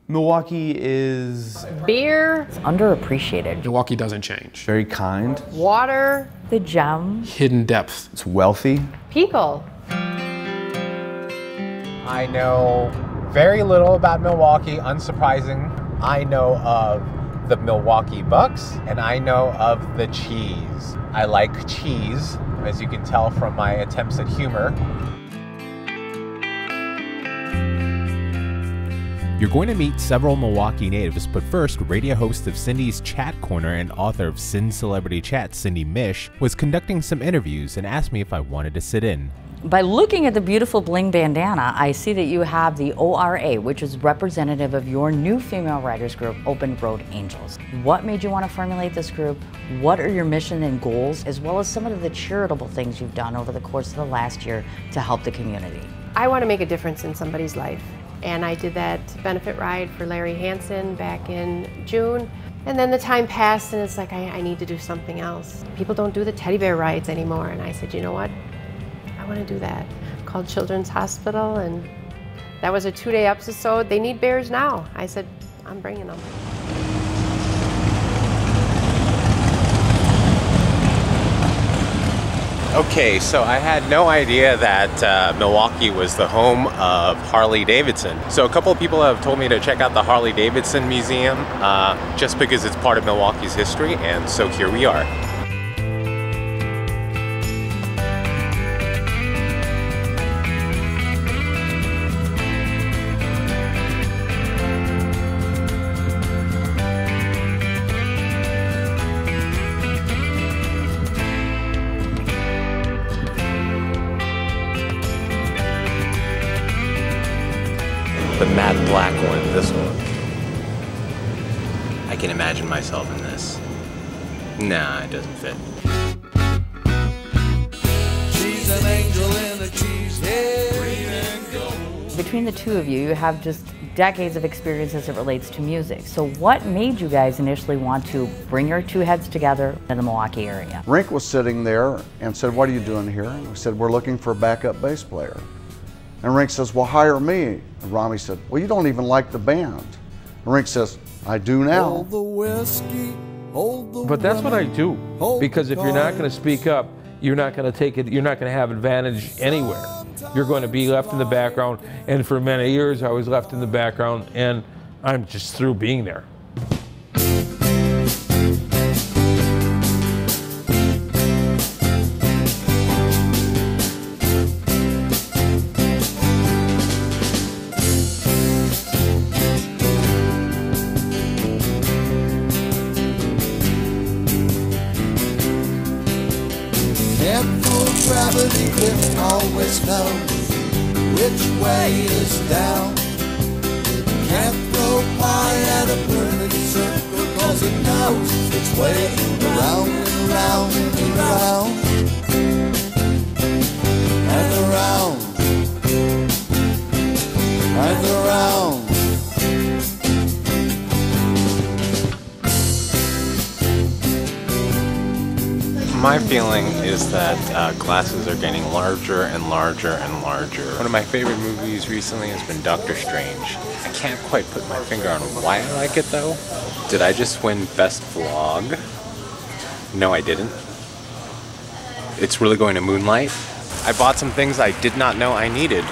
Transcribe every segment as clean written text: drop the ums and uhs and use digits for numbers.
Milwaukee is... Beer. It's underappreciated. Milwaukee doesn't change. very kind. Water. The gem. Hidden depth. It's wealthy. People. I know very little about Milwaukee, unsurprising. I know of the Milwaukee Bucks, and I know of the cheese. I like cheese, as you can tell from my attempts at humor. You're going to meet several Milwaukee natives, but first, radio host of Cindy's Chat Corner and author of CIN'S Celebrity Chat, Cindy Minch, was conducting some interviews and asked me if I wanted to sit in. By looking at the beautiful bling bandana, I see that you have the ORA, which is representative of your new female writers group, Open Road Angels. What made you want to formulate this group? What are your mission and goals, as well as some of the charitable things you've done over the course of the last year to help the community? I want to make a difference in somebody's life. And I did that benefit ride for Larry Hansen back in June. And then the time passed and it's like, I need to do something else. People don't do the teddy bear rides anymore. And I said, you know what? I want to do that. Called Children's Hospital, and that was a 2-day episode. They need bears now. I said, I'm bringing them. Okay, so I had no idea that Milwaukee was the home of Harley-Davidson. So a couple of people have told me to check out the Harley-Davidson Museum just because it's part of Milwaukee's history, and so here we are. The matte black one, this one. I can imagine myself in this. Nah, it doesn't fit. She's an angel in a cheese head. Between the two of you, you have just decades of experience as it relates to music. So what made you guys initially want to bring your two heads together in the Milwaukee area? Rink was sitting there and said, "What are you doing here?" And we said, "We're looking for a backup bass player." And Rink says, "Well, hire me." And Rami said, "Well, you don't even like the band." And Rink says, "I do now." Hold the whiskey, hold the But that's what I do, because if you're not going to speak up, you're not going to take it, you're not going to have advantage anywhere. You're going to be left in the background, and for many years I was left in the background, and I'm just through being there. Gravity cliff always knows which way is down. Can't throw pie at a perfect circle, cause it knows its way around and around and around and around and around. My feeling is that glasses are getting larger and larger and larger. One of my favorite movies recently has been Doctor Strange. I can't quite put my finger on why I like it though. Did I just win Best Vlog? No, I didn't. It's really going to Moonlight. I bought some things I did not know I needed.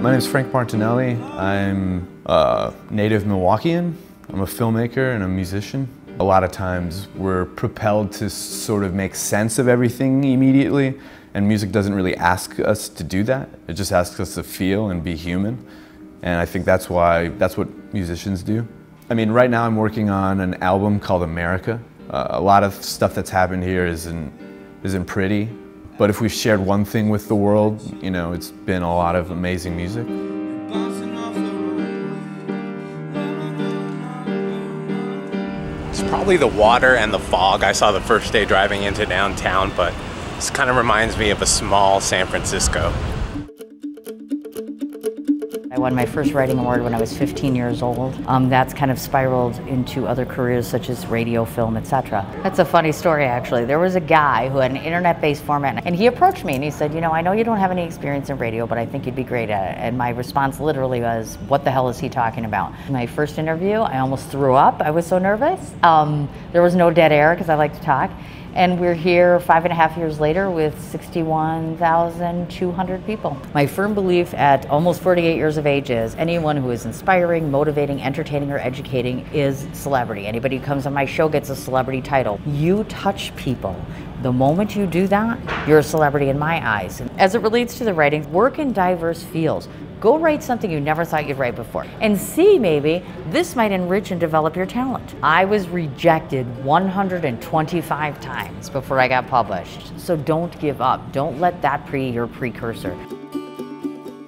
My name is Frank Martinelli. I'm a native Milwaukeean. I'm a filmmaker and a musician. A lot of times we're propelled to sort of make sense of everything immediately, and music doesn't really ask us to do that. It just asks us to feel and be human. And I think that's what musicians do. I mean, right now I'm working on an album called America. A lot of stuff that's happened here isn't pretty. But if we've shared one thing with the world, you know, it's been a lot of amazing music. It's probably the water and the fog I saw the first day driving into downtown, but this kind of reminds me of a small San Francisco. won my first writing award when I was 15 years old. That's kind of spiraled into other careers such as radio, film, etc. That's a funny story, actually. There was a guy who had an internet-based format, and he approached me and he said, you know, I know you don't have any experience in radio, but I think you'd be great at it. And my response literally was, what the hell is he talking about? My first interview, I almost threw up. I was so nervous. There was no dead air because I like to talk. And we're here 5.5 years later with 61,200 people. My firm belief at almost 48 years of age is anyone who is inspiring, motivating, entertaining, or educating is celebrity. Anybody who comes on my show gets a celebrity title. You touch people. The moment you do that, you're a celebrity in my eyes. As it relates to the writing, work in diverse fields. Go write something you never thought you'd write before and see maybe this might enrich and develop your talent. I was rejected 125 times before I got published. So don't give up. Don't let that be your precursor.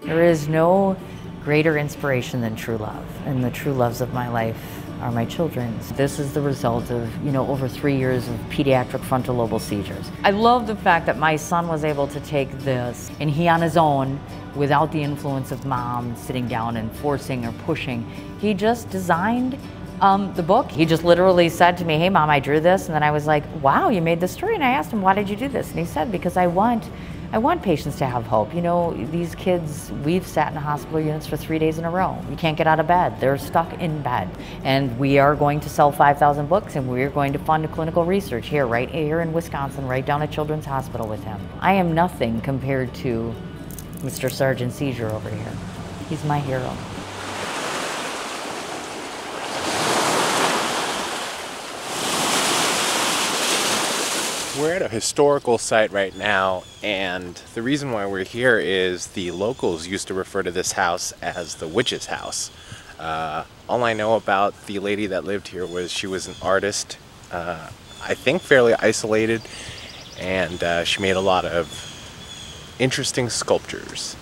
There is no greater inspiration than true love, and the true loves of my life are my children's. This is the result of, over 3 years of pediatric frontal lobal seizures. I love the fact that my son was able to take this and he on his own, without the influence of mom sitting down and forcing or pushing, he just designed the book. He just literally said to me, hey mom, I drew this. And then I was like, wow, you made this story? And I asked him, why did you do this? And he said, because I want patients to have hope. These kids, we've sat in hospital units for 3 days in a row. You can't get out of bed. They're stuck in bed. And we are going to sell 5,000 books, and we're going to fund clinical research right here in Wisconsin, right down at Children's Hospital with him. I am nothing compared to Mr. Sergeant Seizure over here. He's my hero. We're at a historical site right now, and the reason why we're here is the locals used to refer to this house as the witch's house. All I know about the lady that lived here was she was an artist, I think fairly isolated, and she made a lot of interesting sculptures.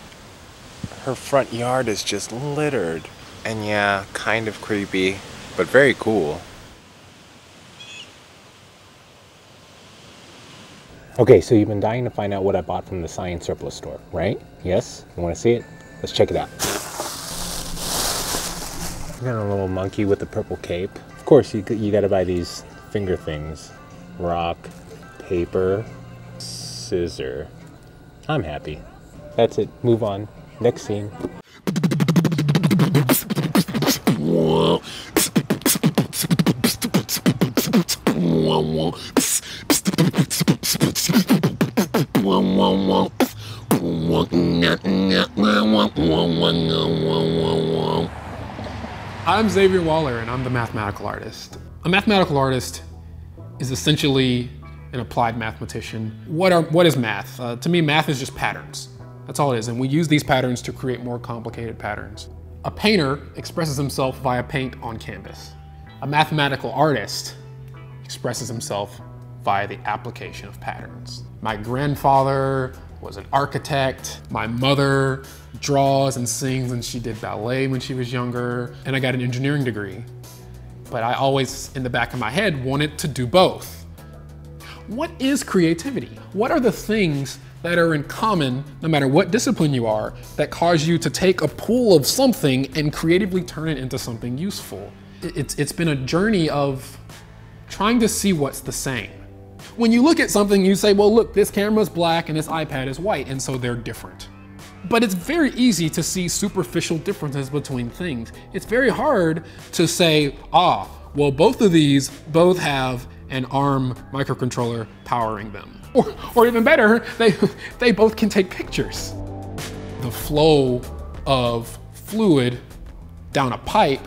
Her front yard is just littered, and yeah, kind of creepy, but very cool. Okay, so you've been dying to find out what I bought from the science surplus store, right? Yes? You want to see it? Let's check it out. We got a little monkey with a purple cape. Of course, you got to buy these finger things. Rock, paper, scissor. I'm happy. That's it. Move on. Next scene. I'm Xavier Waller, and I'm the mathematical artist. A mathematical artist is essentially an applied mathematician. What is math? To me, math is just patterns. That's all it is, and we use these patterns to create more complicated patterns. A painter expresses himself via paint on canvas. A mathematical artist expresses himself via the application of patterns. My grandfather was an architect. My mother draws and sings, and she did ballet when she was younger, and I got an engineering degree. But I always, in the back of my head, wanted to do both. What is creativity? What are the things that are in common, no matter what discipline you are, that cause you to take a pool of something and creatively turn it into something useful? It's been a journey of trying to see what's the same. When you look at something, you say, well, look, this camera's black and this iPad is white, and so they're different. But it's very easy to see superficial differences between things. It's very hard to say, well, both of these both have an ARM microcontroller powering them. Or even better, they both can take pictures. The flow of fluid down a pipe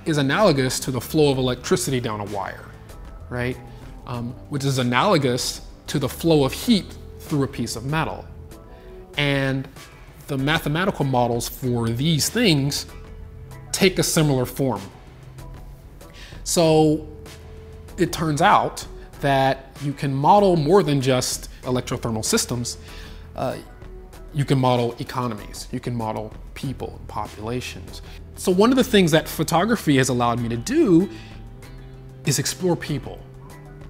is analogous to the flow of electricity down a wire, right? Which is analogous to the flow of heat through a piece of metal. And the mathematical models for these things take a similar form. So it turns out that you can model more than just electrothermal systems. You can model economies, you can model people and populations. So one of the things that photography has allowed me to do is explore people.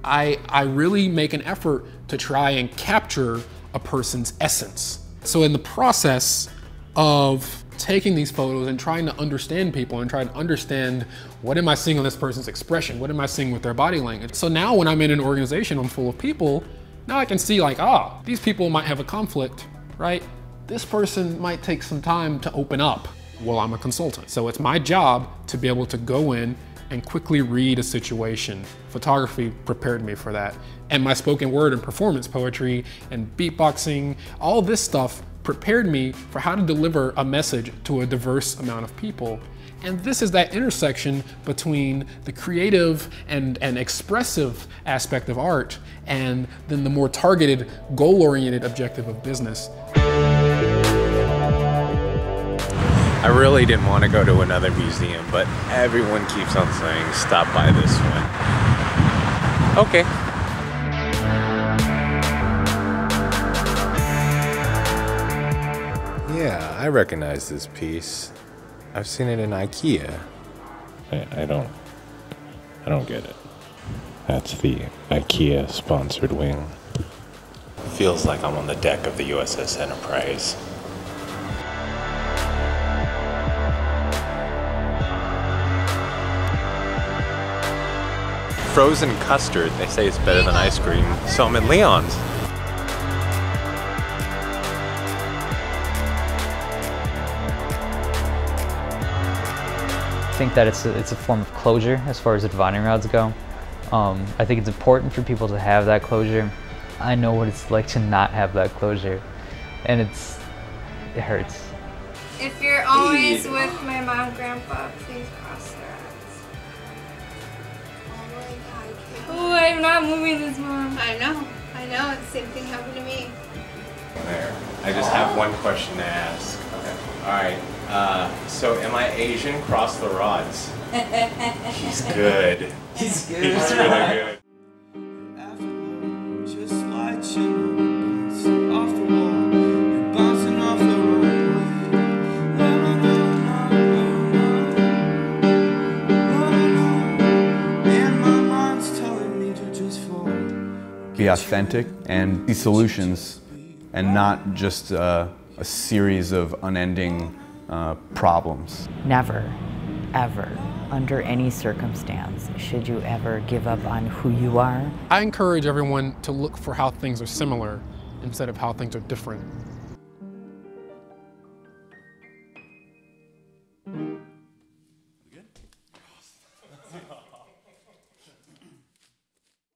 I really make an effort to try and capture a person's essence. So in the process of taking these photos and trying to understand people and trying to understand what am I seeing on this person's expression? What am I seeing with their body language? So now when I'm in an organization, I'm full of people, now I can see like, these people might have a conflict, right? This person might take some time to open up. Well, I'm a consultant. So it's my job to be able to go in and quickly read a situation. Photography prepared me for that. And my spoken word and performance poetry and beatboxing, all this stuff prepared me for how to deliver a message to a diverse amount of people. And this is that intersection between the creative and expressive aspect of art and then the more targeted, goal-oriented objective of business. I really didn't want to go to another museum, but everyone keeps on saying, stop by this one. Okay. Yeah, I recognize this piece. I've seen it in IKEA. I don't get it. That's the IKEA sponsored wing. Feels like I'm on the deck of the USS Enterprise. Frozen custard, they say it's better than ice cream, so I'm in Leon's. I think that it's a form of closure as far as divining rods go. I think it's important for people to have that closure. I know what it's like to not have that closure, and it hurts. If you're always with my mom, grandpa, please cross their eyes. Oh, I'm not moving this, Mom. I know. The same thing happened to me. There. I just have one question to ask. Okay. All right. So am I Asian? Cross the rods. He's good. He's good. He's really good. Be authentic and see solutions and not just a series of unending problems. Never, ever, under any circumstance, should you ever give up on who you are. I encourage everyone to look for how things are similar instead of how things are different.